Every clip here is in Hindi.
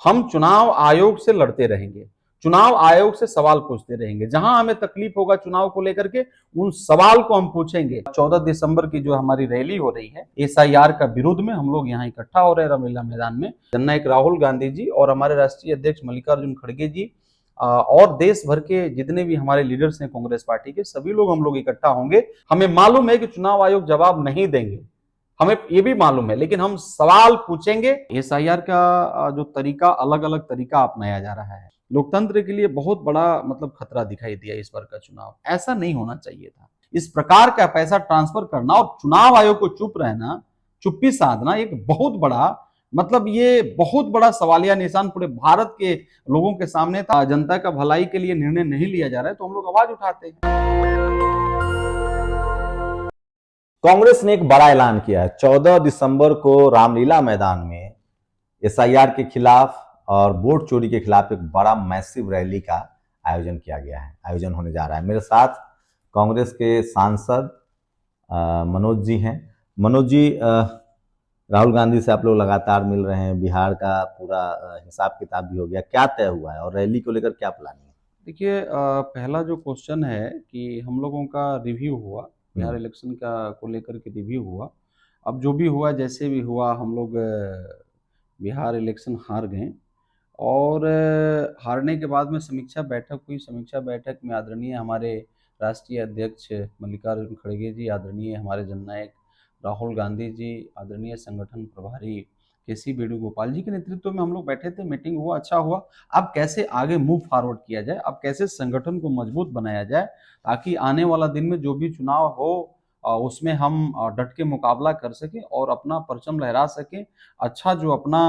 हम चुनाव आयोग से लड़ते रहेंगे, चुनाव आयोग से सवाल पूछते रहेंगे, जहां हमें तकलीफ होगा चुनाव को लेकर के उन सवाल को हम पूछेंगे। 14 दिसंबर की जो हमारी रैली हो रही है एसआईआर का विरोध में, हम लोग यहाँ इकट्ठा हो रहे हैं रामलीला मैदान में। जननायक राहुल गांधी जी और हमारे राष्ट्रीय अध्यक्ष मल्लिकार्जुन खड़गे जी और देश भर के जितने भी हमारे लीडर्स हैं कांग्रेस पार्टी के, सभी लोग हम लोग इकट्ठा होंगे। हमें मालूम है कि चुनाव आयोग जवाब नहीं देंगे, हमें ये भी मालूम है, लेकिन हम सवाल पूछेंगे। एसआईआर का जो तरीका, अलग अलग तरीका अपनाया जा रहा है, लोकतंत्र के लिए बहुत बड़ा मतलब खतरा दिखाई दिया इस बार का चुनाव। ऐसा नहीं होना चाहिए था। इस प्रकार का पैसा ट्रांसफर करना और चुनाव आयोग को चुप रहना, चुप्पी साधना एक बहुत बड़ा मतलब ये बहुत बड़ा सवालिया निशान पूरे भारत के लोगों के सामने था। जनता का भलाई के लिए निर्णय नहीं लिया जा रहा है तो हम लोग आवाज उठाते हैं। कांग्रेस ने एक बड़ा ऐलान किया है। 14 दिसंबर को रामलीला मैदान में एसआईआर के खिलाफ और वोट चोरी के खिलाफ एक बड़ा मैसिव रैली का आयोजन किया गया है, आयोजन होने जा रहा है। मेरे साथ कांग्रेस के सांसद मनोज जी हैं। मनोज जी, राहुल गांधी से आप लोग लगातार मिल रहे हैं, बिहार का पूरा हिसाब किताब भी हो गया, क्या तय हुआ है और रैली को लेकर क्या प्लानिंग है? देखिए, पहला जो क्वेश्चन है कि हम लोगों का रिव्यू हुआ, बिहार इलेक्शन का को लेकर के रिव्यू हुआ। अब जो भी हुआ, जैसे भी हुआ, हम लोग बिहार इलेक्शन हार गए और हारने के बाद में समीक्षा बैठक हुई। समीक्षा बैठक में आदरणीय हमारे राष्ट्रीय अध्यक्ष मल्लिकार्जुन खड़गे जी, आदरणीय हमारे जननायक राहुल गांधी जी, आदरणीय संगठन प्रभारी केसी वेणुगोपाल जी के नेतृत्व में हम लोग बैठे थे। मीटिंग हुआ, अच्छा हुआ। अब कैसे आगे मूव फॉरवर्ड किया जाए, अब कैसे संगठन को मजबूत बनाया जाए, ताकि आने वाला दिन में जो भी चुनाव हो उसमें हम डट के मुकाबला कर सकें और अपना परचम लहरा सकें। अच्छा, जो अपना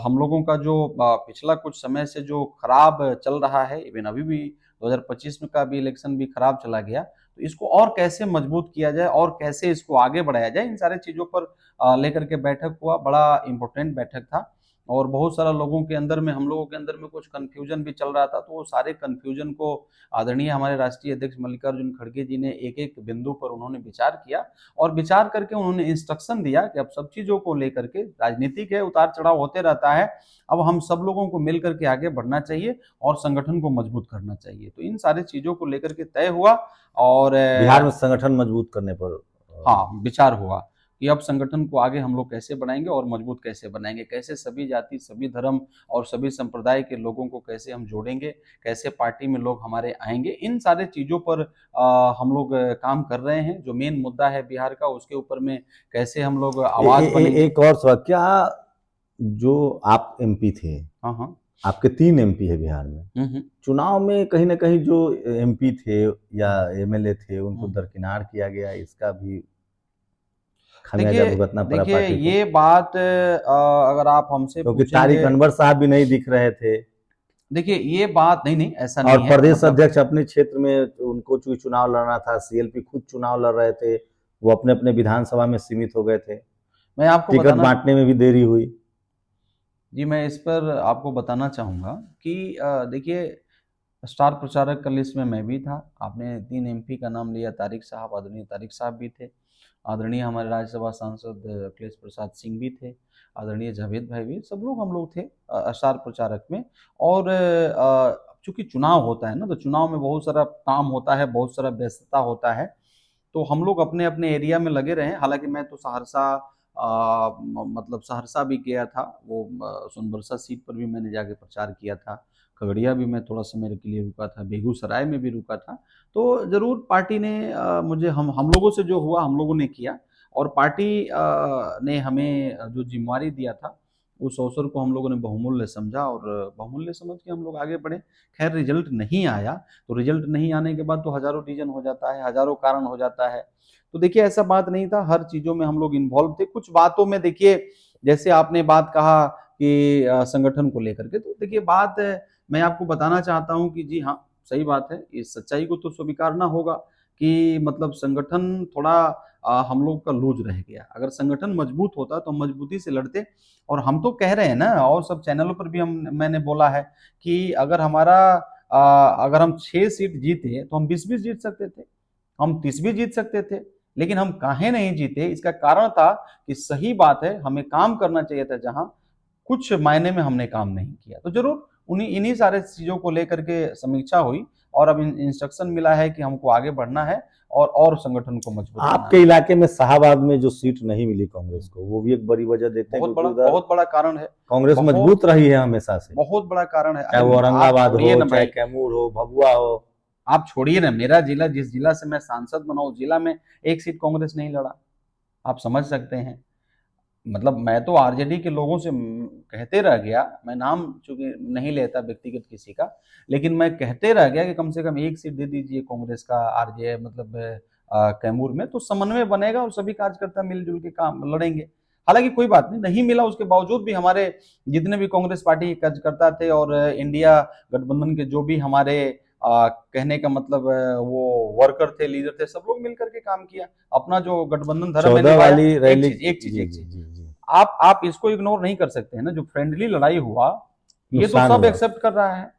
हम लोगों का जो पिछला कुछ समय से जो खराब चल रहा है, इवन अभी भी 2025 में का भी इलेक्शन भी खराब चला गया, तो इसको और कैसे मजबूत किया जाए और कैसे इसको आगे बढ़ाया जाए, इन सारे चीज़ों पर लेकर के बैठक हुआ। बड़ा इम्पोर्टेंट बैठक था और बहुत सारा लोगों के अंदर में, हम लोगों के अंदर में कुछ कन्फ्यूजन भी चल रहा था, तो वो सारे कन्फ्यूजन को आदरणीय हमारे राष्ट्रीय अध्यक्ष मल्लिकार्जुन खड़गे जी ने एक एक बिंदु पर उन्होंने विचार किया और विचार करके उन्होंने इंस्ट्रक्शन दिया कि अब सब चीज़ों को लेकर के, राजनीतिक है, उतार चढ़ाव होते रहता है, अब हम सब लोगों को मिल करके आगे बढ़ना चाहिए और संगठन को मजबूत करना चाहिए। तो इन सारी चीज़ों को लेकर के तय हुआ और बिहार में संगठन मजबूत करने पर हाँ, विचार हुआ कि अब संगठन को आगे हम लोग कैसे बढ़ाएंगे और मजबूत कैसे बनाएंगे, कैसे सभी जाति, सभी धर्म और सभी संप्रदाय के लोगों को कैसे हम जोड़ेंगे, कैसे पार्टी में लोग हमारे आएंगे, इन सारे चीज़ों पर हम लोग काम कर रहे हैं। जो मेन मुद्दा है बिहार का, उसके ऊपर में कैसे हम लोग आवाज बनेंगे। एक और सवाल, क्या जो आप एमपी थे, हाँ हाँ, आपके 3 एमपी है बिहार में, चुनाव में कहीं ना कहीं जो एमपी थे या एमएलए थे उनको दरकिनार किया गया, इसका भी खमियाजा देखिए भुगतना पड़ा देखिए पार्टी को, ये बात अगर आप हमसे क्योंकि तारिक पूछेंगे, अनवर साहब भी नहीं दिख रहे थे देखिए ये बात नहीं नहीं ऐसा और नहीं है, प्रदेश मतलब अध्यक्ष अपने क्षेत्र में उनको चुनाव लड़ना था, सीएलपी खुद चुनाव लड़ रहे थे, वो अपने अपने विधानसभा में सीमित हो गए थे, मैं आपको टिकट बताना, बांटने में भी देरी हुई। जी मैं इस पर आपको बताना चाहूँगा कि देखिए, स्टार प्रचारक का लिस्ट में मैं भी था। आपने 3 एमपी का नाम लिया, तारिक साहब, आदरणीय तारिक साहब भी थे, आदरणीय हमारे राज्यसभा सांसद अखिलेश प्रसाद सिंह भी थे, आदरणीय जावेद भाई भी, सब लोग हम लोग थे स्टार प्रचारक में। और चूंकि चुनाव होता है ना, तो चुनाव में बहुत सारा काम होता है, बहुत सारा व्यस्तता होता है, तो हम लोग अपने अपने एरिया में लगे रहे। हालांकि मैं तो सहरसा मतलब सहरसा भी गया था, वो सोनबरसा सीट पर भी मैंने जाके प्रचार किया था, खगड़िया भी मैं थोड़ा समय के लिए रुका था, बेगूसराय में भी रुका था। तो ज़रूर पार्टी ने मुझे, हम लोगों से जो हुआ हम लोगों ने किया और पार्टी ने हमें जो जिम्मेवारी दिया था, उस अवसर को हम लोगों ने बहुमूल्य समझा और बहुमूल्य समझ के हम लोग आगे बढ़े। खैर रिजल्ट नहीं आया, तो रिजल्ट नहीं आने के बाद तो हज़ारों रीज़न हो जाता है, हज़ारों कारण हो जाता है। तो देखिए ऐसा बात नहीं था, हर चीज़ों में हम लोग इन्वॉल्व थे। कुछ बातों में देखिए, जैसे आपने बात कहा कि संगठन को लेकर के, तो देखिए बात मैं आपको बताना चाहता हूँ कि जी हाँ, सही बात है, इस सच्चाई को तो स्वीकारना होगा कि मतलब संगठन थोड़ा हम लोग का लूज रह गया। अगर संगठन मजबूत होता तो हम मजबूती से लड़ते। और हम तो कह रहे हैं ना, और सब चैनलों पर भी हम मैंने बोला है कि अगर हमारा अगर हम 6 सीट जीते तो हम 20 भी जीत सकते थे, हम 30 भी जीत सकते थे, लेकिन हम काहे नहीं जीते, इसका कारण था कि सही बात है, हमें काम करना चाहिए था जहां कुछ मायने में हमने काम नहीं किया। तो जरूर इन्हीं सारे चीजों को लेकर के समीक्षा हुई और अब इंस्ट्रक्शन मिला है कि हमको आगे बढ़ना है और संगठन को मजबूत करना आपके है। इलाके में शाहाबाद में जो सीट नहीं मिली कांग्रेस को, वो भी एक बड़ी वजह देते हैं, बहुत बड़ा कारण है। कांग्रेस मजबूत रही है हमेशा से, बहुत बड़ा कारण है। चाहे वो औरंगाबाद हो, चाहे चाहे कैमूर हो, भभुआ हो। आप छोड़िए ना, मेरा जिला, जिस जिला से मैं सांसद बना, उस जिला में एक सीट कांग्रेस नहीं लड़ा। आप समझ सकते हैं। मतलब मैं तो आरजेडी के लोगों से कहते रह गया, मैं नाम चूंकि नहीं लेता व्यक्तिगत किसी का, लेकिन मैं कहते रह गया कि कम से कम एक सीट दे दीजिए कांग्रेस का आरजे मतलब कैमूर में, तो समन्वय बनेगा और सभी कार्यकर्ता मिलजुल के काम लड़ेंगे। हालांकि कोई बात नहीं मिला, उसके बावजूद भी हमारे जितने भी कांग्रेस पार्टी के कार्यकर्ता थे और इंडिया गठबंधन के जो भी हमारे कहने का मतलब वो वर्कर थे, लीडर थे, सब लोग मिलकर के काम किया, अपना जो गठबंधन धर्म है वाली रैली। एक चीज आप इसको इग्नोर नहीं कर सकते हैं ना, जो फ्रेंडली लड़ाई हुआ ये तो सब एक्सेप्ट कर रहा है,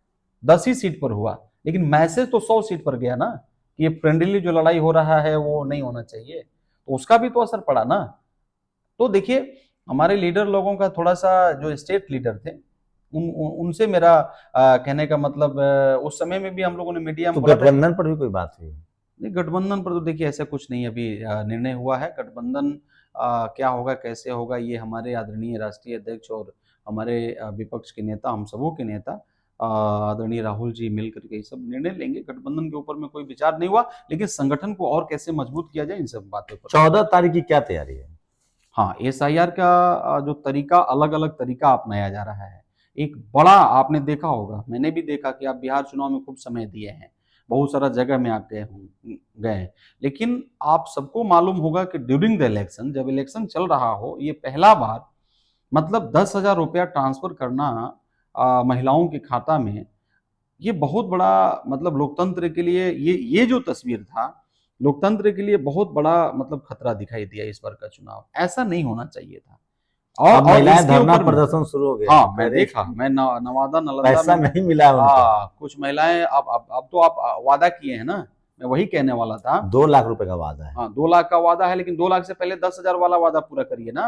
10 ही सीट पर हुआ, लेकिन मैसेज तो 100 सीट पर गया ना कि ये फ्रेंडली जो लड़ाई हो रहा है वो नहीं होना चाहिए, तो उसका भी तो असर पड़ा ना। तो देखिए हमारे लीडर लोगों का थोड़ा सा, जो स्टेट लीडर थे उनसे मेरा कहने का मतलब उस समय में भी हम लोगों ने मीडिया में गठबंधन पर भी कोई बात हुई नहीं? गठबंधन पर तो देखिए ऐसा कुछ नहीं अभी निर्णय हुआ है। गठबंधन क्या होगा, कैसे होगा, ये हमारे आदरणीय राष्ट्रीय अध्यक्ष और हमारे विपक्ष के नेता, हम सबों के नेता आदरणीय राहुल जी मिल करके ये सब निर्णय लेंगे। गठबंधन के ऊपर में कोई विचार नहीं हुआ, लेकिन संगठन को और कैसे मजबूत किया जाए इन सब बातों पर। 14 तारीख की क्या तैयारी है? हाँ, SIR का जो तरीका, अलग अलग तरीका अपनाया जा रहा है। एक बड़ा, आपने देखा होगा, मैंने भी देखा कि आप बिहार चुनाव में खूब समय दिए हैं, बहुत सारा जगह में आप गए, लेकिन आप सबको मालूम होगा कि ड्यूरिंग द इलेक्शन, जब इलेक्शन चल रहा हो, ये पहला बार मतलब 10,000 रुपया ट्रांसफर करना महिलाओं के खाता में, ये बहुत बड़ा मतलब लोकतंत्र के लिए, ये जो तस्वीर था, लोकतंत्र के लिए बहुत बड़ा मतलब खतरा दिखाई दिया इस बार का चुनाव। ऐसा नहीं होना चाहिए था। और महिलाएं धरना प्रदर्शन शुरू हो गया। हाँ, मैं देखा, मैं नवादा नालंदा पैसा नहीं मिला उनको। कुछ महिलाएं, अब तो आप वादा किए हैं ना, मैं वही कहने वाला था। 2 लाख रुपए का वादा है। हाँ, 2 लाख का वादा है, लेकिन 2 लाख से पहले 10,000 वाला वादा पूरा करिए ना।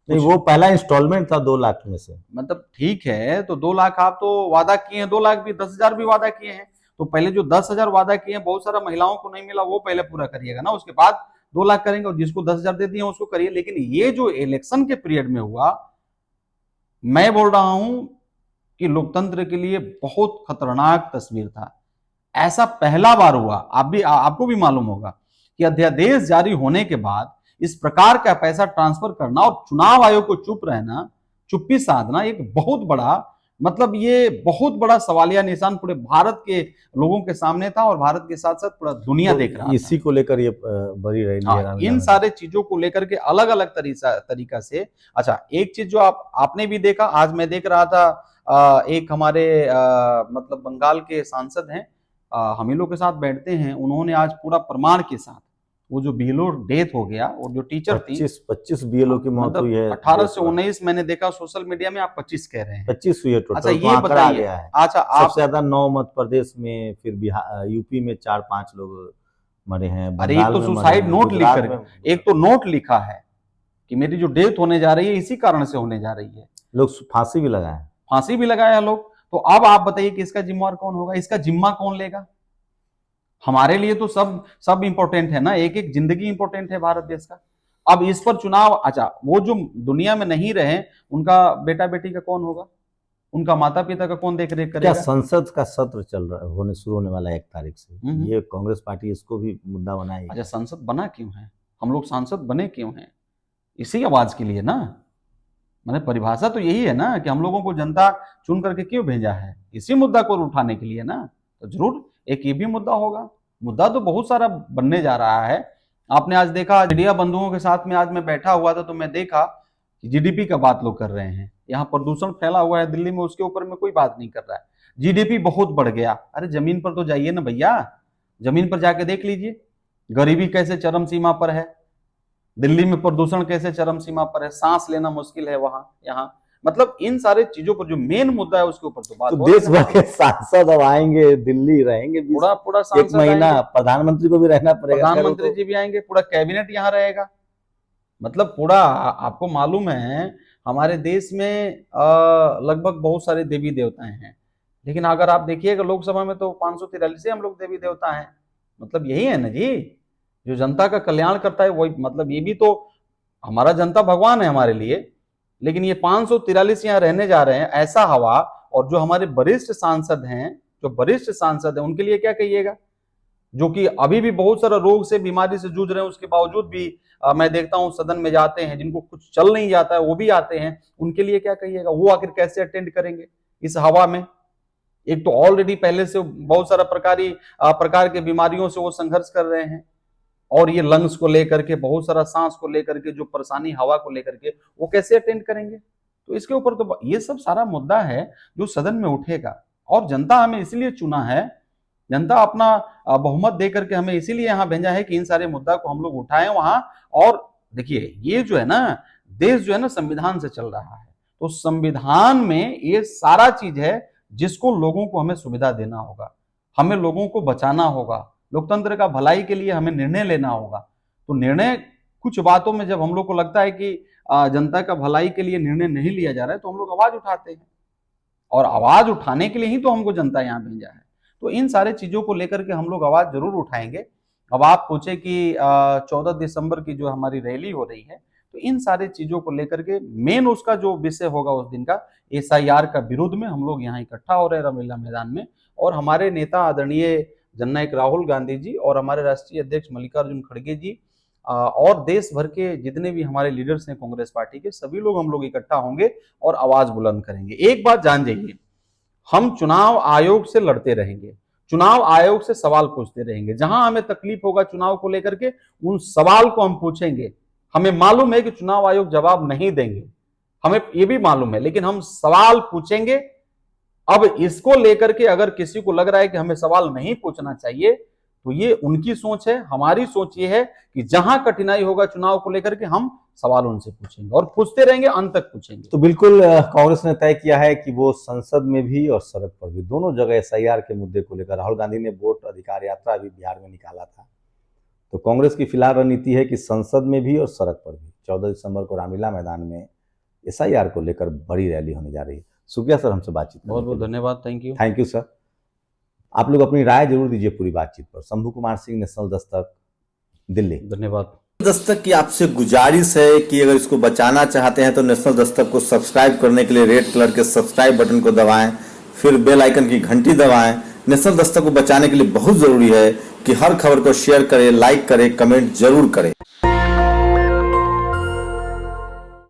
नहीं, वो पहला इंस्टॉलमेंट था 2 लाख में से। मतलब ठीक है, तो 2 लाख आप तो वादा किए हैं, 2 लाख भी, 10,000 भी वादा किए हैं, तो पहले जो 10,000 वादा किए हैं, बहुत सारा महिलाओं को नहीं मिला, वो पहले पूरा करिएगा ना, उसके बाद 2 लाख करेंगे, और जिसको 10,000 दे दिए उसको करिए। लेकिन ये जो इलेक्शन के पीरियड में हुआ, मैं बोल रहा हूं कि लोकतंत्र के लिए बहुत खतरनाक तस्वीर था। ऐसा पहला बार हुआ। आपको भी मालूम होगा कि अध्यादेश जारी होने के बाद इस प्रकार का पैसा ट्रांसफर करना और चुनाव आयोग को चुप रहना, चुप्पी साधना, एक बहुत बड़ा मतलब ये बहुत बड़ा सवालिया निशान पूरे भारत के लोगों के सामने था, और भारत के साथ साथ पूरा दुनिया देख रहा था। इसी को लेकर ये बड़ी रैली है। इन सारे चीजों को लेकर के अलग अलग तरीका से। अच्छा, एक चीज जो आपने भी देखा, आज मैं देख रहा था, एक हमारे मतलब बंगाल के सांसद हैं, हम ही लोग के साथ बैठते हैं, उन्होंने आज पूरा प्रमाण के साथ, वो जो बीएलओ डेथ हो गया और जो टीचर थी, 25 बीएलओ की मौत हुई है। 18 से 19 मैंने देखा सोशल मीडिया में, आप 25 कह रहे हैं। 25 हुई है टोटल। अच्छा, ये बताइए। अच्छा, सबसे ज्यादा 9 मध्य प्रदेश में, फिर बिहार, यूपी में 4-5 लोग मरे हैं। अरे एक तो सुसाइड नोट लिख कर, एक तो नोट लिखा है कि मेरी जो डेथ होने जा रही है इसी कारण से होने जा रही है। लोग फांसी भी लगाए, फांसी भी लगाया लोग। तो अब आप बताइए कि इसका जिम्मेवार कौन होगा, इसका जिम्मा कौन लेगा? हमारे लिए तो सब इंपॉर्टेंट है ना, एक एक जिंदगी इंपॉर्टेंट है भारत देश का। अब इस पर चुनाव, अच्छा वो जो दुनिया में नहीं रहे, उनका बेटा बेटी का कौन होगा, उनका माता पिता का कौन देख रेख करेगा? क्या संसद का सत्र चल रहा शुरू होने वाला है 1 तारीख से, ये कांग्रेस पार्टी इसको भी मुद्दा बनाएगी। अच्छा, संसद बना क्यों है, हम लोग सांसद बने क्यों हैं? इसी आवाज के लिए ना, मैंने परिभाषा तो यही है ना कि हम लोगों को जनता चुन करके क्यों भेजा है, इसी मुद्दा को उठाने के लिए ना। तो जरूर एक ये भी मुद्दा होगा। मुद्दा तो बहुत सारा बनने जा रहा है। आपने आज देखा, मीडिया बंधुओं के साथ में आज मैं बैठा हुआ था, तो मैं देखा कि जीडीपी का बात लोग कर रहे हैं, यहाँ प्रदूषण फैला हुआ है दिल्ली में, उसके ऊपर में कोई बात नहीं कर रहा है। जीडीपी बहुत बढ़ गया, अरे जमीन पर तो जाइए ना भैया, जमीन पर जाके देख लीजिए, गरीबी कैसे चरम सीमा पर है, दिल्ली में प्रदूषण कैसे चरम सीमा पर है, सांस लेना मुश्किल है वहां, यहाँ। मतलब इन सारे चीजों पर जो मेन मुद्दा है उसके ऊपर तो बात। तो देश भर के सांसद अब आएंगे, दिल्ली रहेंगे, पूरा 1 महीना, प्रधानमंत्री को भी रहना पड़ेगा, प्रधानमंत्री जी भी आएंगे, पूरा कैबिनेट यहाँ रहेगा। मतलब पूरा, आपको मालूम है हमारे देश में लगभग बहुत सारे देवी देवताएं हैं, लेकिन अगर आप देखिएगा लोकसभा में तो 543 हम लोग देवी देवता हैं। मतलब यही है ना जी, जो जनता का कल्याण करता है वही, मतलब ये भी तो हमारा जनता भगवान है हमारे लिए। लेकिन ये 543 यहाँ रहने जा रहे हैं, ऐसा हवा। और जो हमारे वरिष्ठ सांसद हैं, जो वरिष्ठ सांसद हैं, उनके लिए क्या कहिएगा, जो कि अभी भी बहुत सारा रोग से, बीमारी से जूझ रहे हैं, उसके बावजूद भी मैं देखता हूं सदन में जाते हैं, जिनको कुछ चल नहीं जाता है वो भी आते हैं। उनके लिए क्या कहिएगा, वो आखिर कैसे अटेंड करेंगे इस हवा में। एक तो ऑलरेडी पहले से बहुत सारा प्रकार के बीमारियों से वो संघर्ष कर रहे हैं, और ये लंग्स को लेकर के, बहुत सारा सांस को लेकर के जो परेशानी, हवा को लेकर के, वो कैसे अटेंड करेंगे। तो इसके ऊपर तो ये सब सारा मुद्दा है जो सदन में उठेगा। और जनता हमें इसलिए चुना है, जनता अपना बहुमत दे करके हमें इसीलिए यहाँ भेजा है कि इन सारे मुद्दा को हम लोग उठाएं वहां। और देखिए, ये जो है ना, देश जो है ना संविधान से चल रहा है, तो संविधान में ये सारा चीज है जिसको लोगों को हमें सुविधा देना होगा, हमें लोगों को बचाना होगा, लोकतंत्र का भलाई के लिए हमें निर्णय लेना होगा। तो निर्णय कुछ बातों में जब हम लोग को लगता है कि जनता का भलाई के लिए निर्णय नहीं लिया जा रहा है, तो हम लोग आवाज उठाते हैं, और आवाज उठाने के लिए ही तो हमको जनता यहाँ भेजा है। तो इन सारे चीजों को लेकर के हम लोग आवाज जरूर उठाएंगे। अब आप पूछे कि 14 दिसंबर की जो हमारी रैली हो रही है, तो इन सारे चीजों को लेकर के मेन उसका जो विषय होगा उस दिन का, SIR का विरोध में हम लोग यहाँ इकट्ठा हो रहे हैं रामलीला मैदान में। और हमारे नेता आदरणीय जननायक राहुल गांधी जी और हमारे राष्ट्रीय अध्यक्ष मल्लिकार्जुन खड़गे जी और देश भर के जितने भी हमारे लीडर्स हैं कांग्रेस पार्टी के, सभी लोग हम लोग इकट्ठा होंगे और आवाज बुलंद करेंगे। एक बात जान जाइए, हम चुनाव आयोग से लड़ते रहेंगे, चुनाव आयोग से सवाल पूछते रहेंगे, जहां हमें तकलीफ होगा चुनाव को लेकर के, उन सवाल को हम पूछेंगे। हमें मालूम है कि चुनाव आयोग जवाब नहीं देंगे, हमें ये भी मालूम है, लेकिन हम सवाल पूछेंगे। अब इसको लेकर के अगर किसी को लग रहा है कि हमें सवाल नहीं पूछना चाहिए, तो ये उनकी सोच है। हमारी सोच ये है कि जहां कठिनाई होगा चुनाव को लेकर के, हम सवाल उनसे पूछेंगे और पूछते रहेंगे, अंत तक पूछेंगे। तो बिल्कुल कांग्रेस ने तय किया है कि वो संसद में भी और सड़क पर भी, दोनों जगह SIR के मुद्दे को लेकर, राहुल गांधी ने वोट अधिकार यात्रा भी बिहार में निकाला था, तो कांग्रेस की फिलहाल रणनीति है कि संसद में भी और सड़क पर भी 14 दिसंबर को रामलीला मैदान में SIR को लेकर बड़ी रैली होने जा रही है। शुक्रिया सर हमसे बातचीत करने बहुत बहुत के लिए। धन्यवाद, thank you. Thank you sir. आप लोग अपनी राय जरूर दीजिए पूरी बातचीत पर। शंभू कुमार सिंह, नेशनल दस्तक, दिल्ली। धन्यवाद। दस्तक की आपसे गुजारिश है कि अगर इसको बचाना चाहते हैं तो नेशनल दस्तक को सब्सक्राइब करने के लिए रेड कलर के सब्सक्राइब बटन को दबाएं, फिर बेल आइकन की घंटी दबाएं। नेशनल दस्तक को बचाने के लिए बहुत जरूरी है कि हर खबर को शेयर करें, लाइक करें, कमेंट जरूर करें।